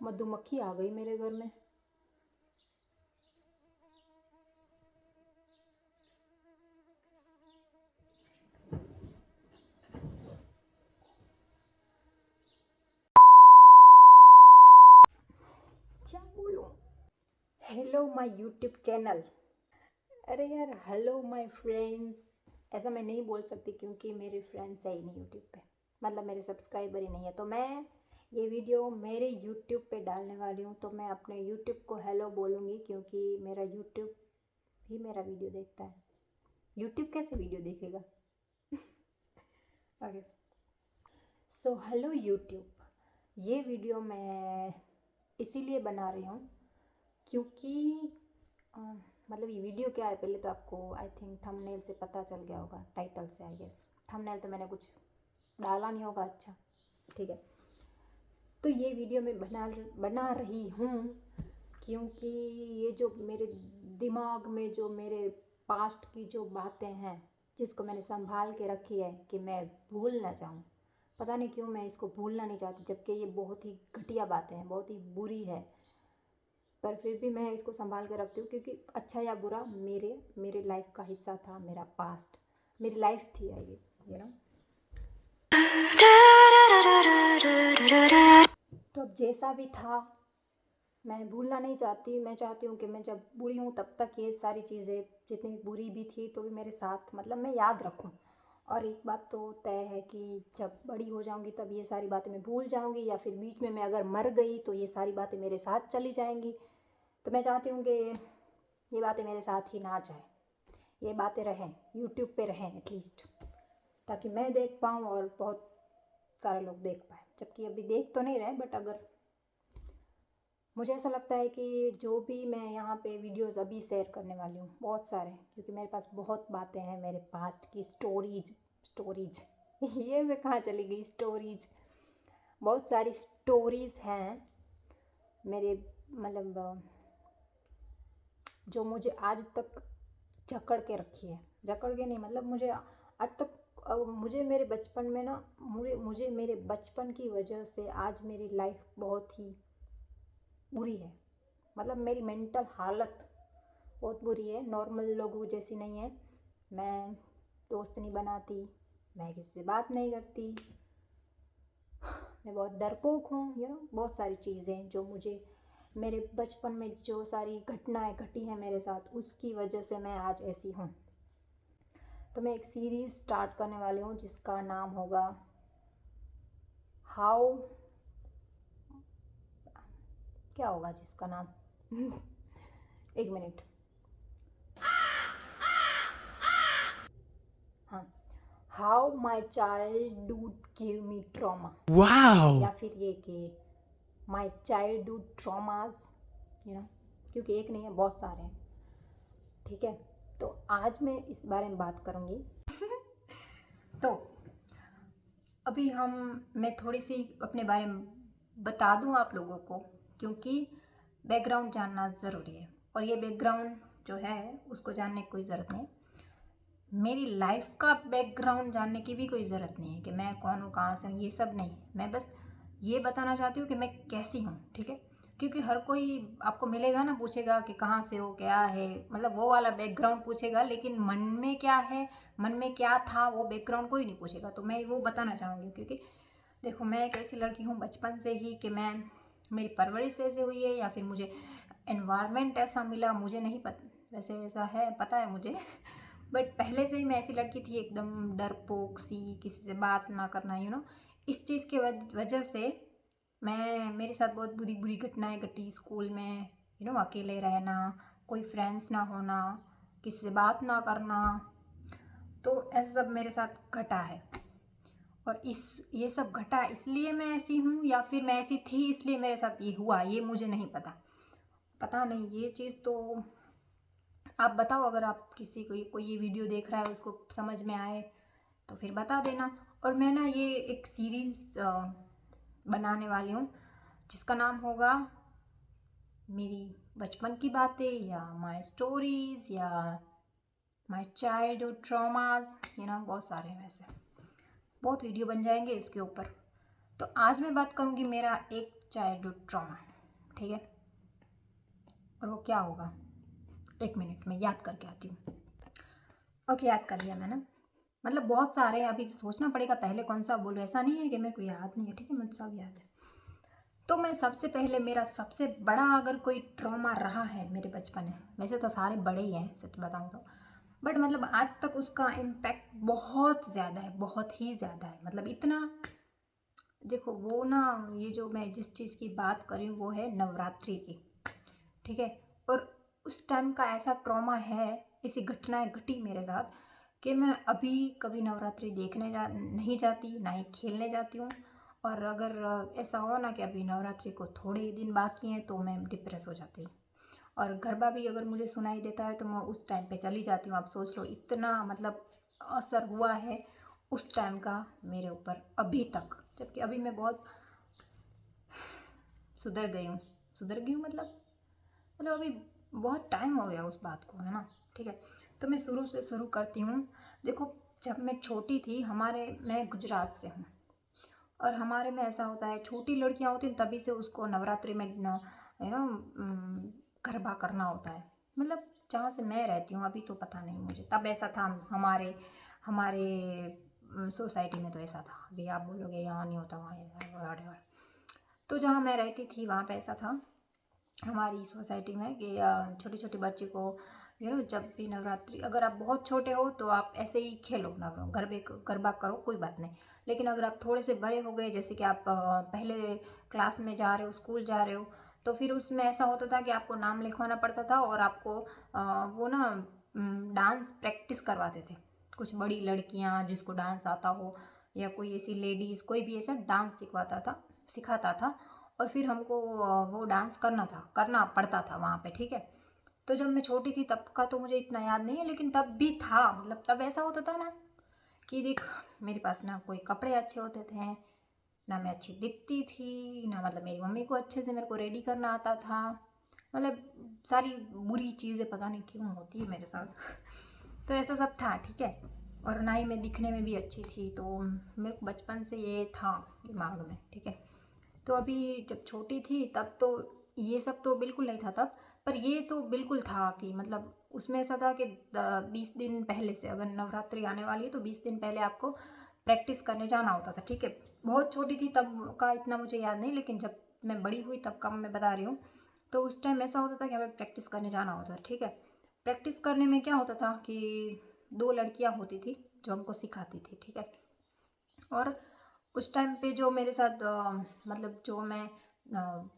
मधुमक्खी आ गई मेरे घर में। क्या बोलूं? Hello my YouTube channel. अरे यार, हेलो माय फ्रेंड्स ऐसा मैं नहीं बोल सकती क्योंकि मेरे फ्रेंड्स है ही नहीं यूट्यूब पे, मतलब मेरे सब्सक्राइबर ही नहीं है। तो मैं ये वीडियो मेरे यूट्यूब पे डालने वाली हूँ, तो मैं अपने यूट्यूब को हेलो बोलूँगी क्योंकि मेरा यूट्यूब ही मेरा वीडियो देखता है। यूट्यूब कैसे वीडियो देखेगा? Okay, so hello YouTube. ये वीडियो मैं इसीलिए बना रही हूँ क्योंकि मतलब ये वीडियो क्या है, पहले तो आपको आई थिंक थंबनेल से पता चल गया होगा, टाइटल से आई गेस। थंबनेल तो मैंने कुछ डाला नहीं होगा। अच्छा ठीक है, तो ये वीडियो मैं बना रही हूँ क्योंकि ये जो मेरे दिमाग में जो मेरे पास्ट की जो बातें हैं जिसको मैंने संभाल के रखी है कि मैं भूल ना जाऊँ। पता नहीं क्यों मैं इसको भूलना नहीं चाहती, जबकि ये बहुत ही घटिया बातें हैं, बहुत ही बुरी है, पर फिर भी मैं इसको संभाल के रखती हूँ क्योंकि अच्छा या बुरा मेरे लाइफ का हिस्सा था, मेरा पास्ट, मेरी लाइफ थी ये, यू नो। तो अब जैसा भी था मैं भूलना नहीं चाहती। मैं चाहती हूँ कि मैं जब बूढ़ी हूँ तब तक ये सारी चीज़ें जितनी बुरी भी थी तो भी मेरे साथ, मतलब मैं याद रखूँ। और एक बात तो तय है कि जब बड़ी हो जाऊँगी तब ये सारी बातें मैं भूल जाऊँगी, या फिर बीच में मैं अगर मर गई तो ये सारी बातें मेरे साथ चली जाएंगी। तो मैं चाहती हूँ कि ये बातें मेरे साथ ही ना जाए, ये बातें रहें यूट्यूब पे रहें एटलीस्ट, ताकि मैं देख पाऊँ और बहुत सारे लोग देख पाएँ। जबकि अभी देख तो नहीं रहे, बट अगर मुझे ऐसा लगता है कि जो भी मैं यहाँ पे वीडियोस अभी शेयर करने वाली हूँ, बहुत सारे, क्योंकि मेरे पास बहुत बातें हैं मेरे पास्ट की, स्टोरीज ये मैं कहाँ चली गई, स्टोरीज, बहुत सारी स्टोरीज हैं मेरे, मतलब जो मुझे आज तक जकड़ के रखी है। जकड़ के नहीं, मतलब मुझे आज तक मुझे मेरे बचपन में ना, मुझे मेरे बचपन की वजह से आज मेरी लाइफ बहुत ही बुरी है। मतलब मेरी मेंटल हालत बहुत बुरी है, नॉर्मल लोगों जैसी नहीं है। मैं दोस्त नहीं बनाती, मैं किसी से बात नहीं करती, मैं बहुत डरपोक हूँ, बहुत सारी चीज़ें जो मुझे मेरे बचपन में जो सारी घटनाएं घटी हैं मेरे साथ, उसकी वजह से मैं आज ऐसी हूँ। तो मैं एक सीरीज़ स्टार्ट करने वाली हूँ जिसका नाम होगा हाउ, क्या होगा जिसका नाम एक मिनट, हाँ, how my childhood give me trauma, Wow! या फिर ये कि माई चाइल्डहुड ट्रॉमाज, क्योंकि एक नहीं है, बहुत सारे हैं। ठीक है, तो आज मैं इस बारे में बात करूँगी। तो अभी मैं थोड़ी सी अपने बारे में बता दूँ आप लोगों को, क्योंकि बैकग्राउंड जानना ज़रूरी है, और ये बैकग्राउंड जो है उसको जानने की कोई ज़रूरत नहीं। मेरी लाइफ का बैकग्राउंड जानने की भी कोई ज़रूरत नहीं है कि मैं कौन हूँ, कहाँ से हूँ, ये सब नहीं। मैं बस ये बताना चाहती हूँ कि मैं कैसी हूँ, ठीक है। क्योंकि हर कोई आपको मिलेगा ना, पूछेगा कि कहाँ से हो, क्या है, मतलब वो वाला बैकग्राउंड पूछेगा, लेकिन मन में क्या है, मन में क्या था, वो बैकग्राउंड कोई नहीं पूछेगा। तो मैं वो बताना चाहूँगी, क्योंकि देखो मैं एक ऐसी लड़की हूँ बचपन से ही कि मेरी परवरिश ऐसे हुई है, या फिर मुझे एनवायरनमेंट ऐसा मिला, मुझे नहीं पता, वैसे ऐसा है, पता है मुझे बट पहले से ही मैं ऐसी लड़की थी, एकदम डरपोक सी, किसी से बात ना करना, इस चीज़ की वजह से मेरे साथ बहुत बुरी बुरी घटनाएं घटी स्कूल में, अकेले रहना, कोई फ्रेंड्स ना होना, किसी से बात ना करना, तो ऐसा सब मेरे साथ घटा है। और ये सब घटा इसलिए मैं ऐसी हूँ, या फिर मैं ऐसी थी इसलिए मेरे साथ ये हुआ, ये मुझे नहीं पता नहीं ये चीज़। तो आप बताओ, अगर आप किसी को कोई ये वीडियो देख रहा है उसको समझ में आए तो फिर बता देना। और मैं ना ये एक सीरीज़ बनाने वाली हूँ जिसका नाम होगा मेरी बचपन की बातें, या माय स्टोरीज़, या माय चाइल्डहुड ट्रॉमास, बहुत सारे हैं, वैसे बहुत वीडियो बन जाएंगे इसके ऊपर। तो आज मैं बात करूँगी मेरा एक चाइल्डहुड ट्रॉमा। ठीक है। और वो क्या होगा, 1 मिनट में याद करके आती हूँ। ओके, याद कर लिया मैंने। मतलब बहुत सारे हैं, अभी सोचना पड़ेगा पहले कौन सा बोलूँ, ऐसा नहीं है कि मेरे को याद नहीं है, ठीक है, मुझे सब याद है। तो मैं सबसे पहले, मेरा सबसे बड़ा अगर कोई ट्रॉमा रहा है मेरे बचपन में, वैसे तो सारे बड़े ही हैं सच बताऊँ तो, बट मतलब आज तक उसका इम्पैक्ट बहुत ज़्यादा है, बहुत ही ज़्यादा है। मतलब इतना, देखो वो ना, ये जो मैं जिस चीज़ की बात कर रही हूँ वो है नवरात्रि की, ठीक है। और उस टाइम का ऐसा ट्रॉमा है, ऐसी घटनाएं घटी मेरे साथ कि मैं अभी कभी नवरात्रि देखने नहीं जाती, ना ही खेलने जाती हूँ। और अगर ऐसा हो ना कि अभी नवरात्रि को थोड़े ही दिन बाकी हैं तो मैं डिप्रेस हो जाती हूँ। और गरबा भी अगर मुझे सुनाई देता है तो मैं उस टाइम पे चली जाती हूँ। आप सोच लो इतना मतलब असर हुआ है उस टाइम का मेरे ऊपर अभी तक, जबकि अभी मैं बहुत सुधर गई हूँ। सुधर गई हूँ मतलब अभी बहुत टाइम हो गया उस बात को, है ना, ठीक है। तो मैं शुरू से शुरू करती हूँ। देखो, जब मैं छोटी थी, मैं गुजरात से हूँ, और हमारे में ऐसा होता है, छोटी लड़कियाँ होती हैं तभी से उसको नवरात्रि में यू नो गरबा करना होता है। मतलब जहाँ से मैं रहती हूँ, अभी तो पता नहीं मुझे, तब ऐसा था हमारे हमारे सोसाइटी में, तो ऐसा था। अभी आप बोलोगे यहाँ नहीं होता, वहाँ, तो जहाँ मैं रहती थी वहाँ पे ऐसा था हमारी सोसाइटी में कि छोटे छोटे बच्चे को जब भी नवरात्रि, अगर आप बहुत छोटे हो तो आप ऐसे ही खेलो, गरबा करो, कोई बात नहीं। लेकिन अगर आप थोड़े से बड़े हो गए, जैसे कि आप पहले क्लास में जा रहे हो, स्कूल जा रहे हो, तो फिर उसमें ऐसा होता था कि आपको नाम लिखवाना पड़ता था, और आपको वो ना डांस प्रैक्टिस करवाते थे। कुछ बड़ी लड़कियाँ जिसको डांस आता हो, या कोई ऐसी लेडीज़, कोई भी ऐसा डांस सिखाता था। और फिर हमको वो डांस करना पड़ता था वहाँ पे, ठीक है। तो जब मैं छोटी थी तब का तो मुझे इतना याद नहीं है, लेकिन तब भी था। मतलब तब ऐसा होता था ना कि देख, मेरे पास ना कोई कपड़े अच्छे होते थे, ना मैं अच्छी दिखती थी, ना मतलब मेरी मम्मी को अच्छे से मेरे को रेडी करना आता था। मतलब सारी बुरी चीज़ें पता नहीं क्यों होती है मेरे साथ। तो ऐसा सब था, ठीक है। और ना ही मैं दिखने में भी अच्छी थी, तो मेरे को बचपन से ये था दिमाग में, ठीक है। तो अभी जब छोटी थी तब तो ये सब तो बिल्कुल नहीं था तब, पर ये तो बिल्कुल था कि मतलब उसमें ऐसा था कि 20 दिन पहले से, अगर नवरात्रि आने वाली है तो 20 दिन पहले आपको प्रैक्टिस करने जाना होता था, ठीक है। बहुत छोटी थी तब का इतना मुझे याद नहीं, लेकिन जब मैं बड़ी हुई तब का मैं बता रही हूँ। तो उस टाइम ऐसा होता था कि हमें प्रैक्टिस करने जाना होता था, ठीक है। प्रैक्टिस करने में क्या होता था कि 2 लड़कियाँ होती थी जो हमको सिखाती थी, ठीक है। और उस टाइम पे जो मेरे साथ मतलब जो मैं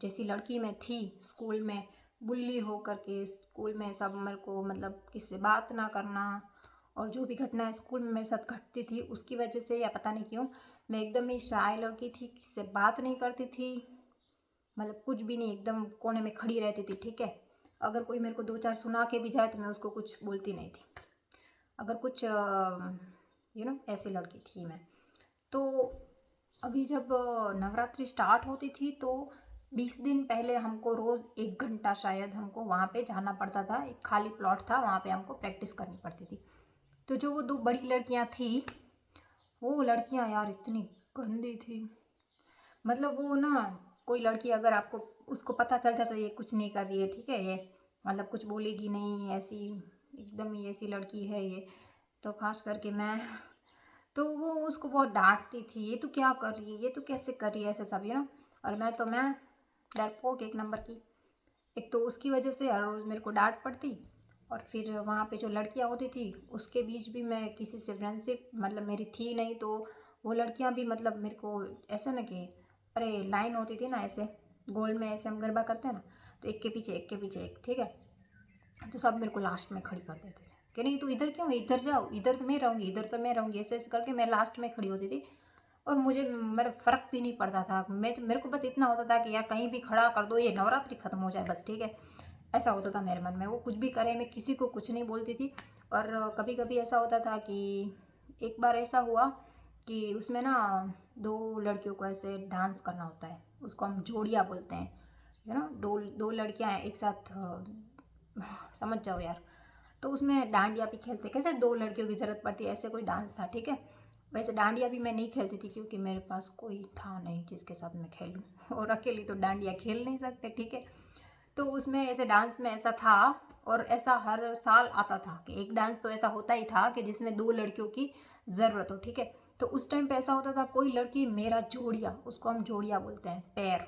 जैसी लड़की मैं थी स्कूल में, बुल्ली हो करके स्कूल में सब मेरे को मतलब किसी से बात ना करना, और जो भी घटनाएं स्कूल में मेरे साथ घटती थी उसकी वजह से या पता नहीं क्यों मैं एकदम ही शाय लड़की थी, किसी से बात नहीं करती थी। मतलब कुछ भी नहीं, एकदम कोने में खड़ी रहती थी, ठीक है। अगर कोई मेरे को 2-4 सुना के भी जाए तो मैं उसको कुछ बोलती नहीं थी। अगर कुछ ऐसी लड़की थी मैं। तो अभी जब नवरात्रि स्टार्ट होती थी तो 20 दिन पहले हमको रोज़ 1 घंटा शायद हमको वहाँ पे जाना पड़ता था। एक खाली प्लॉट था, वहाँ पे हमको प्रैक्टिस करनी पड़ती थी। तो जो वो 2 बड़ी लड़कियाँ थी, वो लड़कियाँ यार इतनी गंदी थी। मतलब वो ना, कोई लड़की अगर आपको, उसको पता चल जाता ये कुछ नहीं कर रही है, ठीक है, ये मतलब कुछ बोलेगी नहीं, ऐसी एकदम ही ऐसी लड़की है ये, तो खास करके मैं, तो वो उसको बहुत डांटती थी, ये तू क्या कर रही है, ये तू कैसे कर रही है, ऐसे सब और मैं डरपोक एक नंबर की। एक तो उसकी वजह से हर रोज़ मेरे को डांट पड़ती, और फिर वहाँ पे जो लड़कियाँ होती थी उसके बीच भी मैं किसी से फ्रेंडशिप मतलब मेरी थी नहीं, तो वो लड़कियाँ भी मतलब मेरे को ऐसा ना कि, अरे लाइन होती थी ना ऐसे गोल में, ऐसे हम गरबा करते हैं ना, तो एक के पीछे एक के पीछे एक, ठीक है। तो सब मेरे को लास्ट में खड़ी कर देते थे कि नहीं तू इधर क्यों, इधर जाओ, इधर तो मैं रहूँगी, इधर तो मैं रहूँगी, ऐसे ऐसे करके मैं लास्ट में खड़ी होती थी। और मुझे मेरा फ़र्क भी नहीं पड़ता था, मेरे को बस इतना होता था कि यार कहीं भी खड़ा कर दो, ये नवरात्रि ख़त्म हो जाए बस, ठीक है। ऐसा होता था मेरे मन में, वो कुछ भी करे, मैं किसी को कुछ नहीं बोलती थी। और कभी कभी ऐसा होता था कि एक बार ऐसा हुआ कि उसमें ना 2 लड़कियों को ऐसे डांस करना होता है, उसको हम जोड़ियाँ बोलते हैं, दो लड़कियाँ एक साथ समझ जाओ यार। तो उसमें डांडिया भी खेलते, कैसे 2 लड़कियों की ज़रूरत पड़ती है, ऐसे कोई डांस था, ठीक है। वैसे डांडिया भी मैं नहीं खेलती थी क्योंकि मेरे पास कोई था नहीं जिसके साथ मैं खेलूँ, और अकेली तो डांडिया खेल नहीं सकते, ठीक है। तो उसमें ऐसे डांस में ऐसा था, और ऐसा हर साल आता था कि एक डांस तो ऐसा होता ही था कि जिसमें 2 लड़कियों की ज़रूरत हो, ठीक है। तो उस टाइम पे ऐसा होता था, कोई लड़की मेरा जोड़िया, उसको हम जोड़िया बोलते हैं, पैर।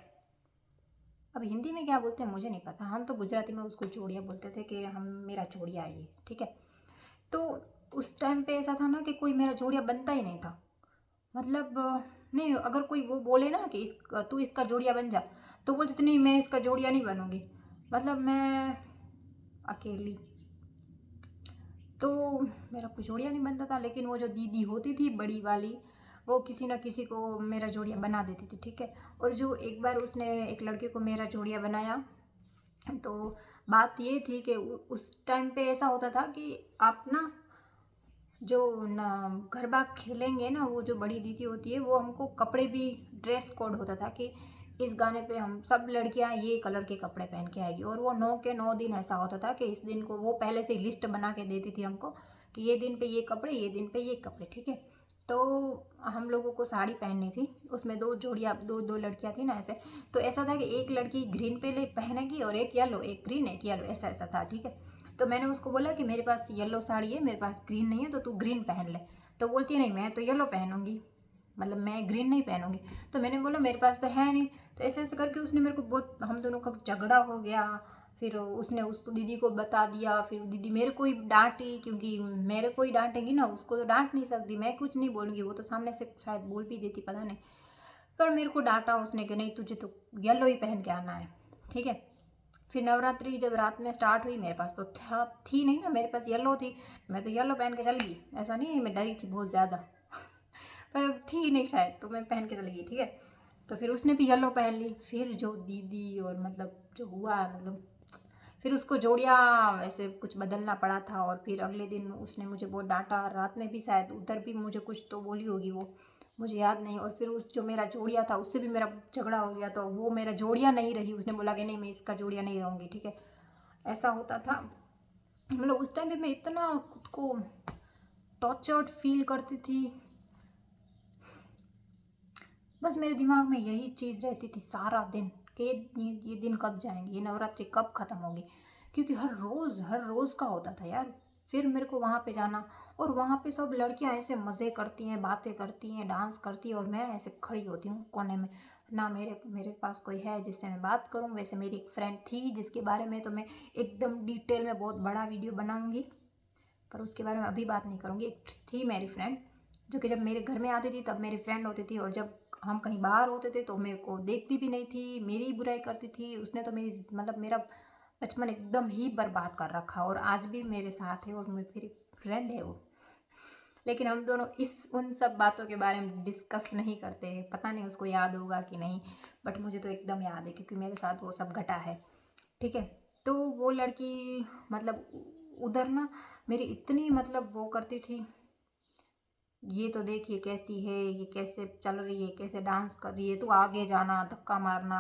अब हिंदी में क्या बोलते हैं मुझे नहीं पता, हम तो गुजराती में उसको जोड़िया बोलते थे कि हम मेरा जोड़िया है ये, ठीक है। तो उस टाइम पे ऐसा था ना कि कोई मेरा जोड़िया बनता ही नहीं था, मतलब नहीं, अगर कोई वो बोले ना कि तू इसका जोड़िया बन जा, तो बोलते थे नहीं मैं इसका जोड़िया नहीं बनूंगी, मतलब मैं अकेली, तो मेरा कोई जोड़िया नहीं बनता था। लेकिन वो जो दीदी होती थी बड़ी वाली, वो किसी ना किसी को मेरा जोड़िया बना देती थी, ठीक है। और जो एक बार उसने एक लड़के को मेरा जोड़िया बनाया, तो बात ये थी कि उस टाइम पे ऐसा होता था कि आप ना जो ना गरबा खेलेंगे ना, वो जो बड़ी दीदी होती है वो हमको कपड़े भी, ड्रेस कोड होता था कि इस गाने पे हम सब लड़कियां ये कलर के कपड़े पहन के आएगी, और वो 9 के 9 दिन ऐसा होता था कि इस दिन को वो पहले से लिस्ट बना के देती थी हमको कि ये दिन पे ये कपड़े, ये दिन पे ये कपड़े, ठीक है। तो हम लोगों को साड़ी पहननी थी, उसमें 2 जोड़ियाँ, दो दो लड़कियाँ थी ना ऐसे। तो ऐसा था कि एक लड़की ग्रीन पे ले पहनेगी और एक येलो, एक ग्रीन एक येलो, ऐसा ऐसा था, ठीक है। तो मैंने उसको बोला कि मेरे पास येलो साड़ी है, मेरे पास ग्रीन नहीं है, तो तू ग्रीन पहन ले। तो बोलती है नहीं मैं तो येलो पहनूंगी, मतलब मैं ग्रीन नहीं पहनूंगी। तो मैंने बोला मेरे पास तो है नहीं। तो ऐसे ऐसे करके उसने मेरे को बहुत, हम दोनों का झगड़ा हो गया। फिर उसने उस दीदी को बता दिया, फिर दीदी मेरे को ही डांटी, क्योंकि मेरे को ही डांटेंगी ना, उसको तो डांट नहीं सकती, मैं कुछ नहीं बोलूँगी, वो तो सामने से शायद बोल भी देती, पता नहीं। पर मेरे को डांटा उसने कि नहीं तुझे तो येलो ही पहन के आना है, ठीक है। फिर नवरात्रि जब रात में स्टार्ट हुई, मेरे पास तो थी नहीं ना, मेरे पास येलो थी, मैं तो येलो पहन के चल गई। ऐसा नहीं है मैं डरी थी बहुत ज़्यादा, पर थी नहीं शायद, तो मैं पहन के चली गई, ठीक है। तो फिर उसने भी येलो पहन ली। फिर जो दीदी और मतलब जो हुआ, मतलब फिर उसको जोड़िया ऐसे कुछ बदलना पड़ा था, और फिर अगले दिन उसने मुझे बहुत डांटा, रात में भी शायद उधर भी मुझे कुछ तो बोली होगी वो, मुझे याद नहीं। और फिर उस जो मेरा जोड़िया था उससे भी मेरा झगड़ा हो गया, तो वो मेरा जोड़िया नहीं रही, उसने बोला कि नहीं मैं इसका जोड़िया नहीं रहूँगी, ठीक है। ऐसा होता था, मतलब उस टाइम पे मैं इतना खुद को टॉर्चर्ड फील करती थी, बस मेरे दिमाग में यही चीज़ रहती थी सारा दिन कि ये दिन कब जाएंगे, ये नवरात्रि कब ख़त्म होगी, क्योंकि हर रोज़ का होता था यार। फिर मेरे को वहाँ पे जाना, और वहाँ पे सब लड़कियाँ ऐसे मज़े करती हैं, बातें करती हैं, डांस करती हैं, और मैं ऐसे खड़ी होती हूँ कोने में। ना मेरे मेरे पास कोई है जिससे मैं बात करूँ। वैसे मेरी एक फ्रेंड थी जिसके बारे में तो मैं एकदम डिटेल में बहुत बड़ा वीडियो बनाऊँगी, पर उसके बारे में अभी बात नहीं करूँगी। एक थी मेरी फ्रेंड जो कि जब मेरे घर में आती थी तब मेरी फ्रेंड होती थी, और जब हम कहीं बाहर होते थे तो मेरे को देखती भी नहीं थी, मेरी ही बुराई करती थी। उसने तो मेरी मतलब मेरा बचपन एकदम ही बर्बाद कर रखा, और आज भी मेरे साथ है, और मेरी फ्रेंड है वो। लेकिन हम दोनों इस उन सब बातों के बारे में डिस्कस नहीं करते, पता नहीं उसको याद होगा कि नहीं, बट मुझे तो एकदम याद है क्योंकि मेरे साथ वो सब घटा है, ठीक है। तो वो लड़की मतलब उधर ना मेरी इतनी मतलब वो करती थी, ये तो देखिए कैसी है, ये कैसे चल रही है, कैसे डांस कर रही है, तू आगे जाना, धक्का मारना,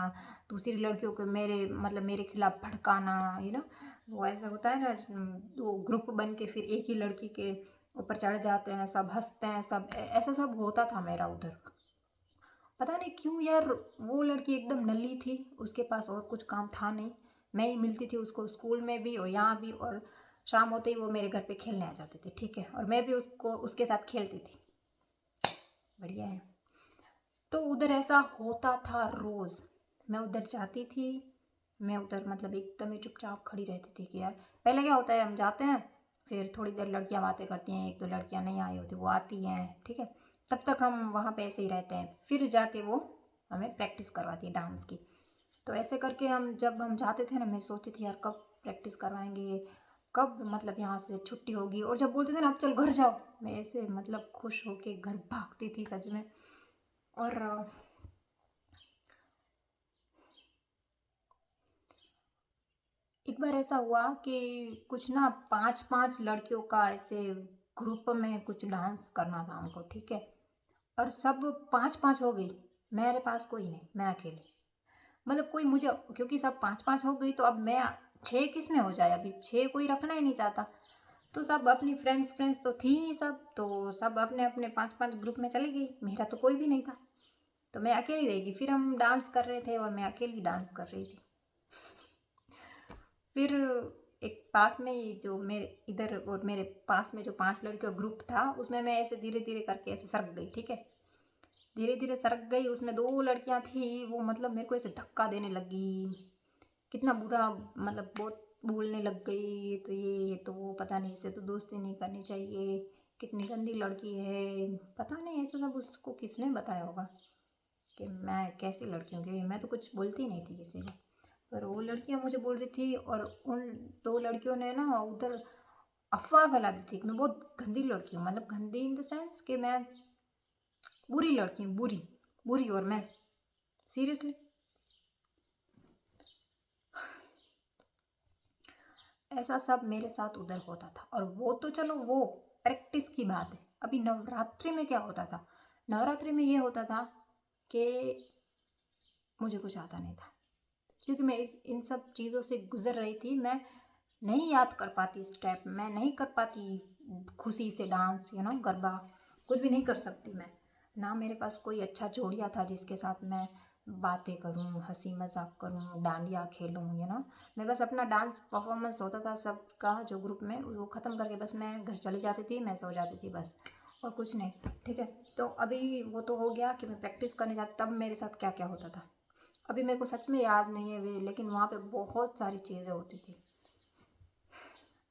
दूसरी लड़कियों को मेरे मतलब मेरे खिलाफ भड़काना, वो ऐसा होता है ना, दो ग्रुप बन के फिर एक ही लड़की के ऊपर चढ़ जाते हैं, सब हंसते हैं, सब ऐसा सब होता था मेरा उधर। पता नहीं क्यों यार, वो लड़की एकदम नल्ली थी, उसके पास और कुछ काम था नहीं। मैं ही मिलती थी उसको स्कूल में भी और यहाँ भी, और शाम होते ही वो मेरे घर पे खेलने आ जाते थे, ठीक है, और मैं भी उसको उसके साथ खेलती थी। बढ़िया है। तो उधर ऐसा होता था रोज़, मैं उधर जाती थी, मैं उधर मतलब एकदम ही चुपचाप खड़ी रहती थी कि यार, पहले क्या होता है हम जाते हैं, फिर थोड़ी देर लड़कियां बातें करती हैं, एक दो लड़कियां नहीं आई होती वो आती हैं, ठीक है। तब तक हम वहाँ पे ऐसे ही रहते हैं, फिर जाके वो हमें प्रैक्टिस करवाती है डांस की। तो ऐसे करके हम जब हम जाते थे ना, मैं सोचती थी यार कब प्रैक्टिस करवाएंगे, कब मतलब यहाँ से छुट्टी होगी, और जब बोलते थे ना अब चल घर जाओ, मैं ऐसे मतलब खुश होके घर भागती थी सच में। और एक बार ऐसा हुआ कि कुछ ना 5-5 लड़कियों का ऐसे ग्रुप में कुछ डांस करना था हमको, ठीक है। और सब 5-5 हो गई, मेरे पास कोई नहीं, मैं अकेले, मतलब कोई मुझे, क्योंकि सब 5-5 हो गई तो अब मैं 6 किस में हो जाए, अभी 6 कोई रखना ही नहीं चाहता। तो सब अपनी फ्रेंड्स तो थी ही सब, तो सब अपने अपने 5-5 ग्रुप में चली गई, मेरा तो कोई भी नहीं था, तो मैं अकेली रह गई। फिर हम डांस कर रहे थे और मैं अकेली डांस कर रही थी। फिर एक पास में ही जो मेरे इधर और मेरे पास में जो 5 लड़कियों का ग्रुप था, उसमें मैं ऐसे धीरे धीरे करके ऐसे सरक गई, ठीक है, धीरे धीरे सरक गई। उसमें 2 लड़कियां थी, वो मतलब मेरे को ऐसे धक्का देने लगी, कितना बुरा, मतलब बहुत बोलने लग गई, ये तो वो, पता नहीं, इससे तो दोस्ती नहीं करनी चाहिए, कितनी गंदी लड़की है, पता नहीं ऐसा सब उसको किसने बताया होगा कि मैं कैसी लड़की हूँ। मैं तो कुछ बोलती नहीं थी किसी को, पर वो लड़कियाँ मुझे बोल रही थी, और उन 2 लड़कियों ने ना उधर अफवाह फैला दी थी कि मैं बहुत गंदी लड़की हूँ, मतलब गंदी इन द सेंस कि मैं बुरी लड़की हूँ, बुरी बुरी। और मैं सीरियसली ऐसा सब मेरे साथ उधर होता था। और वो तो चलो वो प्रैक्टिस की बात है। अभी नवरात्रि में क्या होता था, नवरात्रि में ये होता था कि मुझे कुछ आता नहीं था, क्योंकि मैं इन सब चीज़ों से गुजर रही थी। मैं नहीं याद कर पाती स्टेप, मैं नहीं कर पाती खुशी से डांस, गरबा कुछ भी नहीं कर सकती मैं। ना मेरे पास कोई अच्छा जोड़िया था जिसके साथ मैं बातें करूं, हंसी मजाक करूं, डांडिया खेलूं, मैं बस अपना डांस परफॉर्मेंस होता था सबका जो ग्रुप में, वो ख़त्म करके बस मैं घर चली जाती थी, मैं सो जाती थी बस, और कुछ नहीं। ठीक है, तो अभी वो तो हो गया कि मैं प्रैक्टिस करने जाती, तब मेरे साथ क्या क्या होता था अभी मेरे को सच में याद नहीं है वे, लेकिन वहाँ पे बहुत सारी चीज़ें होती थी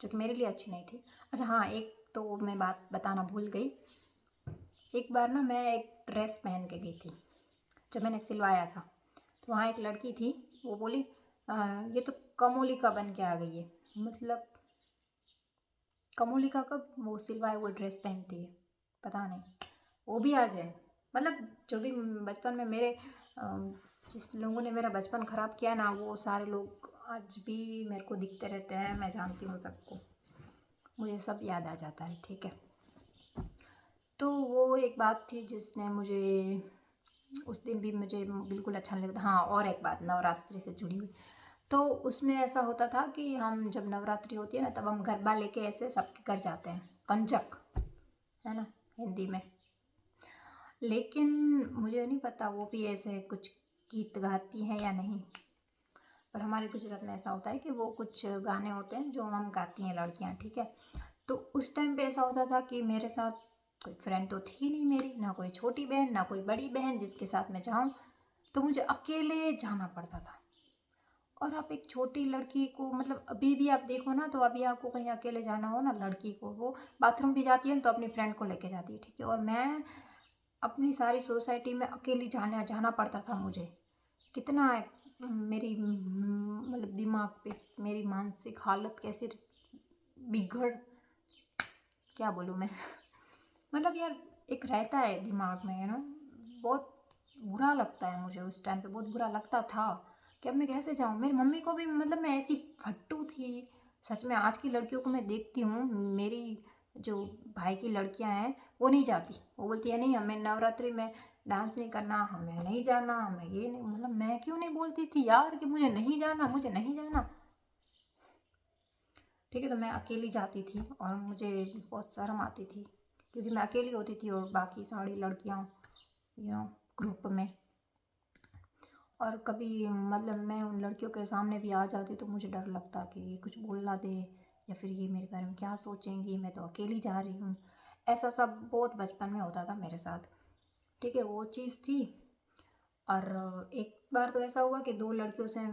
जो कि मेरे लिए अच्छी नहीं थी। अच्छा हाँ, एक तो मैं बात बताना भूल गई। एक बार ना मैं एक ड्रेस पहन के गई थी जो मैंने सिलवाया था, तो वहाँ एक लड़की थी, वो बोली ये तो कमोलिका बन के आ गई है। मतलब कमोलिका कब वो सिलवाए हुए ड्रेस पहनती है, पता नहीं, वो भी आ जाए। मतलब जो भी बचपन में मेरे जिस लोगों ने मेरा बचपन ख़राब किया ना, वो सारे लोग आज भी मेरे को दिखते रहते हैं, मैं जानती हूँ सबको, मुझे सब याद आ जाता है। ठीक है, तो वो एक बात थी जिसने मुझे उस दिन भी मुझे बिल्कुल अच्छा नहीं लगता। हाँ, और एक बात नवरात्रि से जुड़ी हुई, तो उसमें ऐसा होता था कि हम जब नवरात्रि होती है ना, तब हम गरबा लेके ऐसे सबके घर जाते हैं, कंचक है ना हिंदी में। लेकिन मुझे नहीं पता वो भी ऐसे कुछ गीत गाती हैं या नहीं, पर हमारे गुजरात में ऐसा होता है कि वो कुछ गाने होते हैं जो हम गाती हैं लड़कियां। ठीक है, तो उस टाइम पे ऐसा होता था कि मेरे साथ कोई फ्रेंड तो थी नहीं मेरी, ना कोई छोटी बहन ना कोई बड़ी बहन जिसके साथ मैं जाऊं, तो मुझे अकेले जाना पड़ता था। और आप एक छोटी लड़की को, मतलब अभी भी आप देखो ना, तो अभी आपको कहीं अकेले जाना हो ना, लड़की को वो बाथरूम भी जाती है तो अपनी फ्रेंड को लेके जाती है। ठीक है, और मैं अपनी सारी सोसाइटी में अकेली जाना पड़ता था मुझे। कितना मेरी मतलब दिमाग पे मेरी मानसिक हालत कैसे बिगड़, क्या बोलूँ मैं मतलब यार, एक रहता है दिमाग में, बहुत बुरा लगता है मुझे। उस टाइम पे बहुत बुरा लगता था कि अब मैं कैसे जाऊँ। मेरी मम्मी को भी, मतलब मैं ऐसी फट्टू थी सच में। आज की लड़कियों को मैं देखती हूँ, मेरी जो भाई की लड़कियाँ हैं वो नहीं जाती, वो बोलती है नहीं हमें नवरात्रि में डांस नहीं करना, हमें नहीं जाना, हमें ये नहीं। मतलब मैं क्यों नहीं बोलती थी यार कि मुझे नहीं जाना, मुझे नहीं जाना। ठीक है, तो मैं अकेली जाती थी और मुझे बहुत शर्म आती थी क्योंकि मैं अकेली होती थी और बाकी सारी लड़कियाँ ग्रुप में। और कभी मतलब मैं उन लड़कियों के सामने भी आ जाती तो मुझे डर लगता कि कुछ बोल ना दे, या फिर ये मेरे बारे में क्या सोचेंगी, मैं तो अकेली जा रही हूँ। ऐसा सब बहुत बचपन में होता था मेरे साथ। ठीक है, वो चीज़ थी। और एक बार तो ऐसा हुआ कि 2 लड़कियों से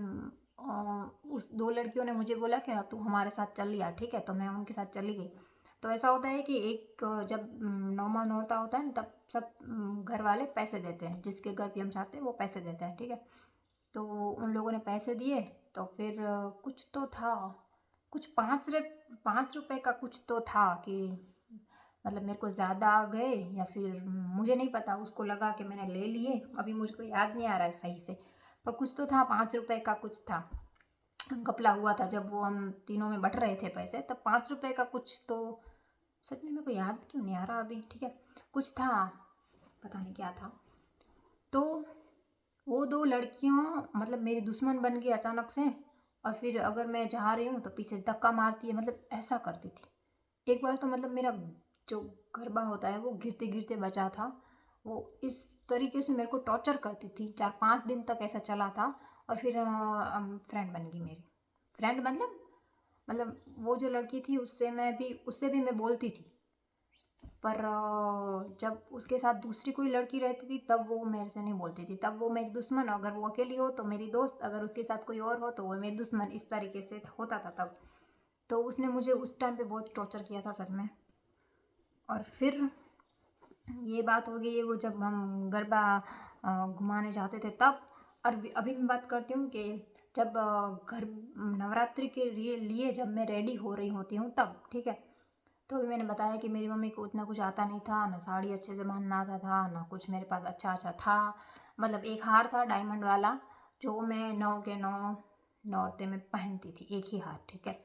उस 2 लड़कियों ने मुझे बोला कि हाँ तू हमारे साथ चल लिया। ठीक है, तो मैं उनके साथ चली गई। तो ऐसा होता है कि एक जब नौमा नौरता होता है ना, तब सब घर वाले पैसे देते हैं, जिसके घर भी हम चाहते हैं वो पैसे देते हैं। ठीक है, तो उन लोगों ने पैसे दिए, तो फिर कुछ तो था, कुछ 5 रुपए का कुछ तो था कि मतलब मेरे को ज़्यादा आ गए, या फिर मुझे नहीं पता, उसको लगा कि मैंने ले लिए, अभी मुझको याद नहीं आ रहा है सही से, पर कुछ तो था, 5 रुपए का कुछ था। घपला हुआ था जब वो हम तीनों में बट रहे थे पैसे, तब 5 रुपए का कुछ तो, सच में मेरे को याद क्यों नहीं आ रहा अभी। ठीक है, कुछ था, पता नहीं क्या था। तो वो 2 लड़कियां मतलब मेरी दुश्मन बन गई अचानक से, और फिर अगर मैं जा रही हूँ तो पीछे धक्का मारती है, मतलब ऐसा करती थी। एक बार तो मतलब मेरा जो गरबा होता है वो गिरते गिरते बचा था। वो इस तरीके से मेरे को टॉर्चर करती थी, 4-5 दिन तक ऐसा चला था। और फिर फ्रेंड बन गई मेरी। फ्रेंड मतलब वो जो लड़की थी उससे भी मैं बोलती थी। पर जब उसके साथ दूसरी कोई लड़की रहती थी तब वो मेरे से नहीं बोलती थी, तब वो मेरी दुश्मन। अगर वो अकेली हो तो मेरी दोस्त, अगर उसके साथ कोई और हो तो वो मेरी दुश्मन, इस तरीके से होता था तब। तो उसने मुझे उस टाइम पे बहुत टॉर्चर किया था सच में। और फिर ये बात हो गई है वो जब हम गरबा घुमाने जाते थे तब। और अभी मैं बात करती हूँ कि जब घर नवरात्रि के लिए जब मैं रेडी हो रही होती हूँ तब, ठीक है। तो अभी मैंने बताया कि मेरी मम्मी को उतना कुछ आता नहीं था, ना साड़ी अच्छे से बांधना आता था, ना कुछ मेरे पास अच्छा अच्छा था। मतलब एक हार था डायमंड वाला, जो मैं 9 के 9 नौरते में पहनती थी, एक ही हार, ठीक है।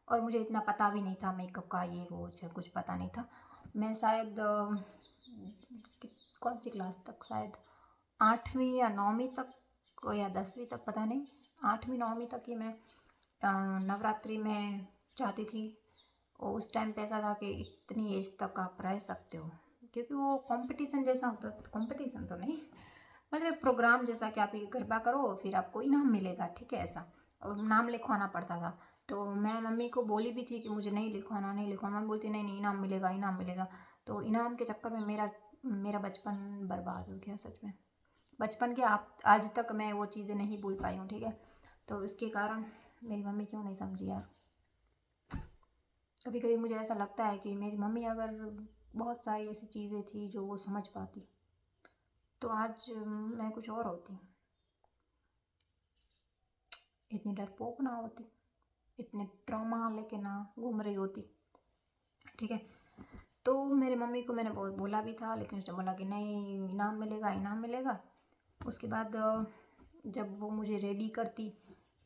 और मुझे इतना पता भी नहीं था मेकअप का, ये वो सब कुछ पता नहीं था। मैं शायद कौन सी क्लास तक, शायद 8वीं या 9वीं तक या 10वीं तक, पता नहीं, 8वीं 9वीं तक ही मैं नवरात्रि में जाती थी। और उस टाइम पे ऐसा था कि इतनी एज तक आप रह सकते हो, क्योंकि वो कंपटीशन जैसा होता, कंपटीशन तो नहीं, मतलब प्रोग्राम जैसा कि आप ये गरबा करो फिर आपको इनाम मिलेगा, ठीक है, ऐसा। और नाम लिखवाना पड़ता था। तो मैं मम्मी को बोली भी थी कि मुझे नहीं लिखवाना, नहीं लिखवाना। मम्मी बोलती नहीं नहीं, इनाम मिलेगा, इनाम मिलेगा। तो इनाम के चक्कर में मेरा मेरा बचपन बर्बाद हो गया सच में। बचपन के आप आज तक मैं वो चीज़ें नहीं भूल पाई हूँ, ठीक है। तो इसके कारण मेरी मम्मी क्यों नहीं समझी यार। कभी कभी मुझे ऐसा लगता है कि मेरी मम्मी अगर बहुत सारी ऐसी चीज़ें थी जो वो समझ पाती तो आज मैं कुछ और होती, इतनी डरपोक ना होती, इतने ट्रॉमा लेके ना घूम रही होती, ठीक है। तो मेरी मम्मी को मैंने बहुत बोला भी था, लेकिन उसने बोला कि नहीं, इनाम मिलेगा, इनाम मिलेगा। उसके बाद जब वो मुझे रेडी करती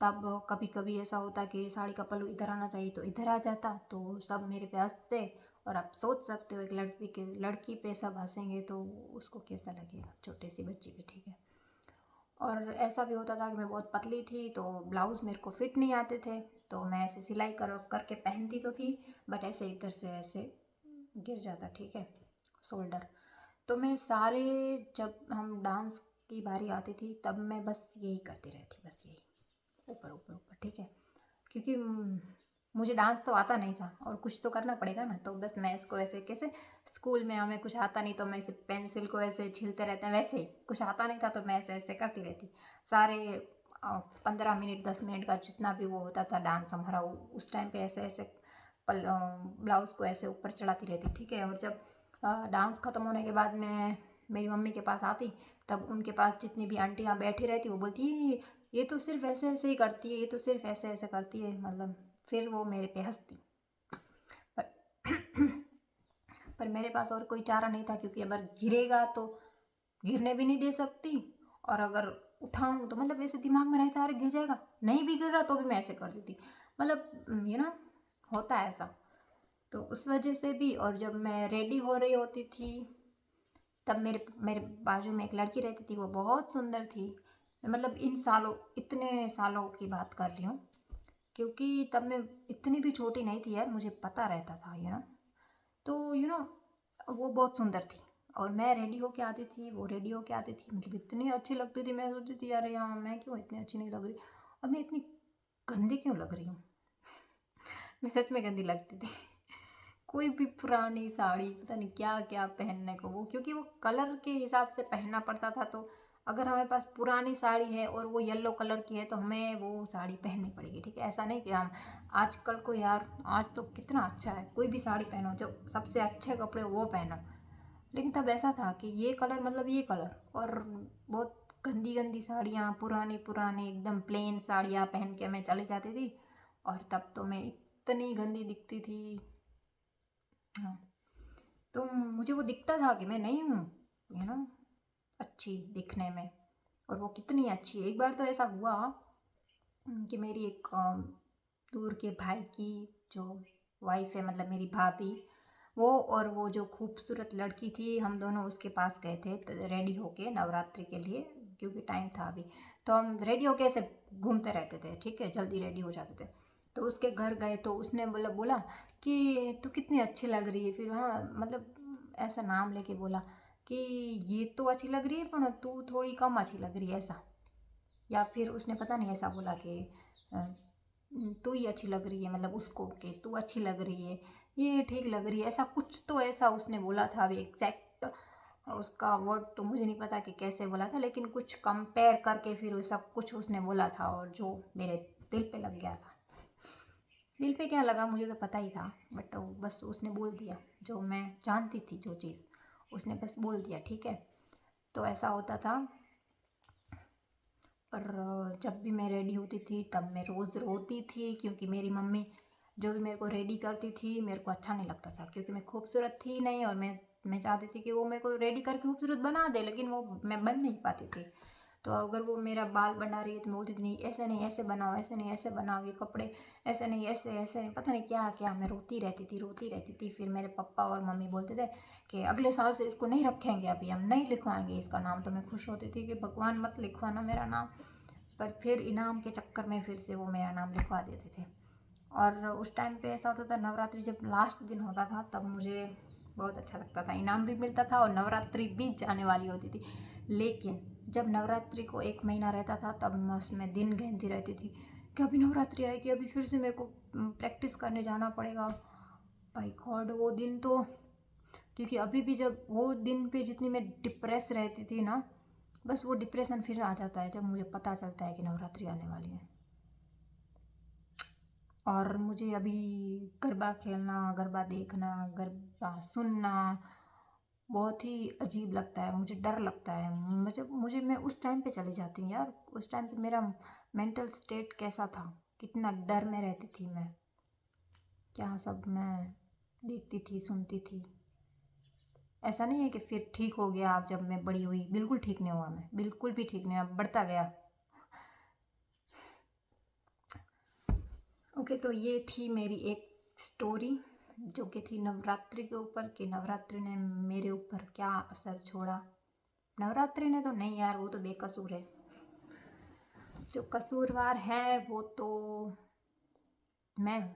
तब कभी कभी ऐसा होता कि साड़ी का पल्लू इधर आना चाहिए तो इधर आ जाता, तो सब मेरे पे हंसते। और आप सोच सकते हो एक लड़की पे सब हंसेंगे तो उसको कैसा लगेगा, छोटी सी बच्ची पे, ठीक है। और ऐसा भी होता था कि मैं बहुत पतली थी तो ब्लाउज़ मेरे को फिट नहीं आते थे। तो मैं ऐसे सिलाई करके पहनती तो थी, बट ऐसे इधर से ऐसे गिर जाता, ठीक है, शोल्डर। तो मैं सारे, जब हम डांस की बारी आती थी तब मैं बस यही करती रहती, बस यही ऊपर ऊपर ऊपर, ठीक है। क्योंकि मुझे डांस तो आता नहीं था और कुछ तो करना पड़ेगा ना। तो बस मैं इसको ऐसे, कैसे स्कूल में हमें कुछ आता नहीं तो मैं इसे पेंसिल को ऐसे छीलते रहते हैं, वैसे ही कुछ आता नहीं था तो मैं ऐसे ऐसे करती रहती सारे 15 मिनट 10 मिनट का जितना भी वो होता था डांस हमारा, उस टाइम पे ऐसे ऐसे ब्लाउज़ को ऐसे ऊपर चढ़ाती रहती, ठीक है। और जब डांस ख़त्म होने के बाद मैं मेरी मम्मी के पास आती तब उनके पास जितनी भी आंटियाँ बैठी रहती वो बोलती ये तो सिर्फ ऐसे ऐसे ही करती है, ये तो सिर्फ ऐसे ऐसे करती है, मतलब फिर वो मेरे पे हंसती। पर पर मेरे पास और कोई चारा नहीं था, क्योंकि अगर गिरेगा तो गिरने भी नहीं दे सकती, और अगर उठाऊं तो मतलब ऐसे दिमाग में रहता है अरे गिर जाएगा, नहीं भी गिर रहा तो भी मैं ऐसे कर देती, मतलब ये ना होता है ऐसा। तो उस वजह से भी। और जब मैं रेडी हो रही होती थी तब मेरे मेरे बाजू में एक लड़की रहती थी, वो बहुत सुंदर थी। मतलब इन सालों, इतने सालों की बात कर रही हूँ, क्योंकि तब मैं इतनी भी छोटी नहीं थी यार, मुझे पता रहता था, तो वो बहुत सुंदर थी। और मैं रेडी होके आती थी, वो रेडी होके आती थी, मतलब इतनी अच्छी लगती थी। मैं सोचती थी यार यहाँ मैं क्यों इतनी अच्छी नहीं लग रही, और मैं इतनी गंदी क्यों लग रही हूँ। मैं सच में गंदी लगती थी। कोई भी पुरानी साड़ी, पता नहीं क्या क्या पहनने को, वो क्योंकि वो कलर के हिसाब से पहनना पड़ता था। तो अगर हमारे पास पुरानी साड़ी है और वो येलो कलर की है तो हमें वो साड़ी पहननी पड़ेगी, ठीक है। ऐसा नहीं कि हम आजकल को, यार आज तो कितना अच्छा है, कोई भी साड़ी पहनो, जो सबसे अच्छे कपड़े वो पहनो। लेकिन तब ऐसा था कि ये कलर मतलब ये कलर, और बहुत गंदी गंदी साड़ियाँ, पुरानी पुरानी एकदम प्लेन साड़ियाँ पहन के मैं चली जाती थी। और तब तो मैं इतनी गंदी दिखती थी। हाँ, तो मुझे वो दिखता था कि मैं नहीं हूँ अच्छी दिखने में, और वो कितनी अच्छी है। एक बार तो ऐसा हुआ कि मेरी एक दूर के भाई की जो वाइफ है, मतलब मेरी भाभी, वो और वो जो खूबसूरत लड़की थी, हम दोनों उसके पास गए थे रेडी होके नवरात्रि के लिए, क्योंकि टाइम था अभी। तो हम रेडी होके ऐसे घूमते रहते थे, ठीक है, जल्दी रेडी हो जाते थे। तो उसके घर गए तो उसने बोला कि तू कितनी अच्छी लग रही है। फिर हाँ मतलब ऐसा नाम लेके बोला कि ये तो अच्छी लग रही है पर तू थोड़ी कम अच्छी लग रही है ऐसा, या फिर उसने पता नहीं ऐसा बोला कि अ, तू ही अच्छी लग रही है, मतलब उसको कि तू अच्छी लग रही है, ये ठीक लग रही है, ऐसा कुछ तो ऐसा उसने बोला था। अभी एग्जैक्ट उसका वर्ड तो मुझे नहीं पता कि कैसे बोला था, लेकिन कुछ कंपेयर करके फिर वैसा कुछ उसने बोला था और जो मेरे दिल पे लग गया था। दिल पे क्या लगा मुझे तो पता ही था, बट बस उसने बोल दिया जो मैं जानती थी, जो चीज़ उसने बस बोल दिया, ठीक है। तो ऐसा होता था। और जब भी मैं रेडी होती थी तब मैं रोज़ रोती थी, क्योंकि मेरी मम्मी जो भी मेरे को रेडी करती थी मेरे को अच्छा नहीं लगता था, क्योंकि मैं खूबसूरत थी नहीं, और मैं चाहती थी कि वो मेरे को रेडी करके खूबसूरत बना दे, लेकिन वो मैं बन नहीं पाती थी। तो अगर वो मेरा बाल बना रही है तो मैं बोलती थी नहीं ऐसे नहीं ऐसे बनाओ, ऐसे नहीं ऐसे बनाओ, ये कपड़े ऐसे नहीं ऐसे ऐसे नहीं, पता नहीं क्या क्या मैं रोती रहती थी। फिर मेरे पापा और मम्मी बोलते थे कि अगले साल से इसको नहीं रखेंगे, अभी हम नहीं लिखवाएंगे इसका नाम। तो मैं खुश होती थी कि भगवान मत लिखवाना मेरा नाम, पर फिर इनाम के चक्कर में फिर से वो मेरा नाम लिखवा देते थे। और उस टाइम पे ऐसा होता था, नवरात्रि जब लास्ट दिन होता था तब मुझे बहुत अच्छा लगता था, इनाम भी मिलता था और नवरात्रि बीत जाने वाली होती थी। लेकिन जब नवरात्रि को 1 महीना रहता था तब मैं उसमें दिन गिनती रहती थी कि अभी नवरात्रि आएगी, अभी फिर से मेरे को प्रैक्टिस करने जाना पड़ेगा। भाई गॉड वो दिन तो, क्योंकि अभी भी जब वो दिन पे जितनी मैं डिप्रेस रहती थी ना, बस वो डिप्रेशन फिर आ जाता है जब मुझे पता चलता है कि नवरात्रि आने वाली है। और मुझे अभी गरबा खेलना, गरबा देखना, गरबा सुनना बहुत ही अजीब लगता है, मुझे डर लगता है। मुझे मैं उस टाइम पे चली जाती हूँ यार, उस टाइम पे मेरा मेंटल स्टेट कैसा था, कितना डर में रहती थी मैं, क्या सब मैं देखती थी सुनती थी। ऐसा नहीं है कि फिर ठीक हो गया अब जब मैं बड़ी हुई, बिल्कुल ठीक नहीं हुआ, मैं बिल्कुल भी ठीक नहीं हुआ, बढ़ता गया। ओके, तो ये थी मेरी एक स्टोरी जो कि थी नवरात्रि के ऊपर, कि नवरात्रि ने मेरे ऊपर क्या असर छोड़ा। नवरात्रि ने तो नहीं यार, वो तो बेकसूर है, जो कसूरवार है वो तो मैं हूँ।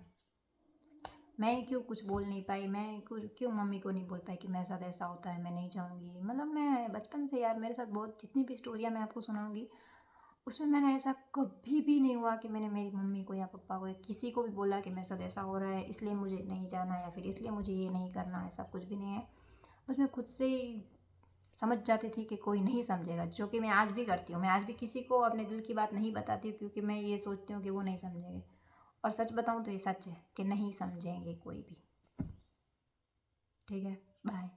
मैं ही क्यों कुछ बोल नहीं पाई, मैं कुछ क्यों मम्मी को नहीं बोल पाई कि मेरे साथ ऐसा होता है मैं नहीं जाऊँगी। मतलब मैं बचपन से यार मेरे साथ बहुत, जितनी भी स्टोरियाँ मैं आपको सुनाऊँगी उसमें मैंने ऐसा कभी भी नहीं हुआ कि मैंने मेरी मम्मी को या पापा को या किसी को भी बोला कि मेरे साथ ऐसा हो रहा है इसलिए मुझे नहीं जाना, या फिर इसलिए मुझे ये नहीं करना, ऐसा कुछ भी नहीं है। बस मैं खुद से ही समझ जाती थी कि कोई नहीं समझेगा, जो कि मैं आज भी करती हूँ। मैं आज भी किसी को अपने दिल की बात नहीं बताती हूँ, क्योंकि मैं ये सोचती हूँ कि वो नहीं समझेंगे। और सच बताऊँ तो ये सच है कि नहीं समझेंगे कोई भी। ठीक है, बाय।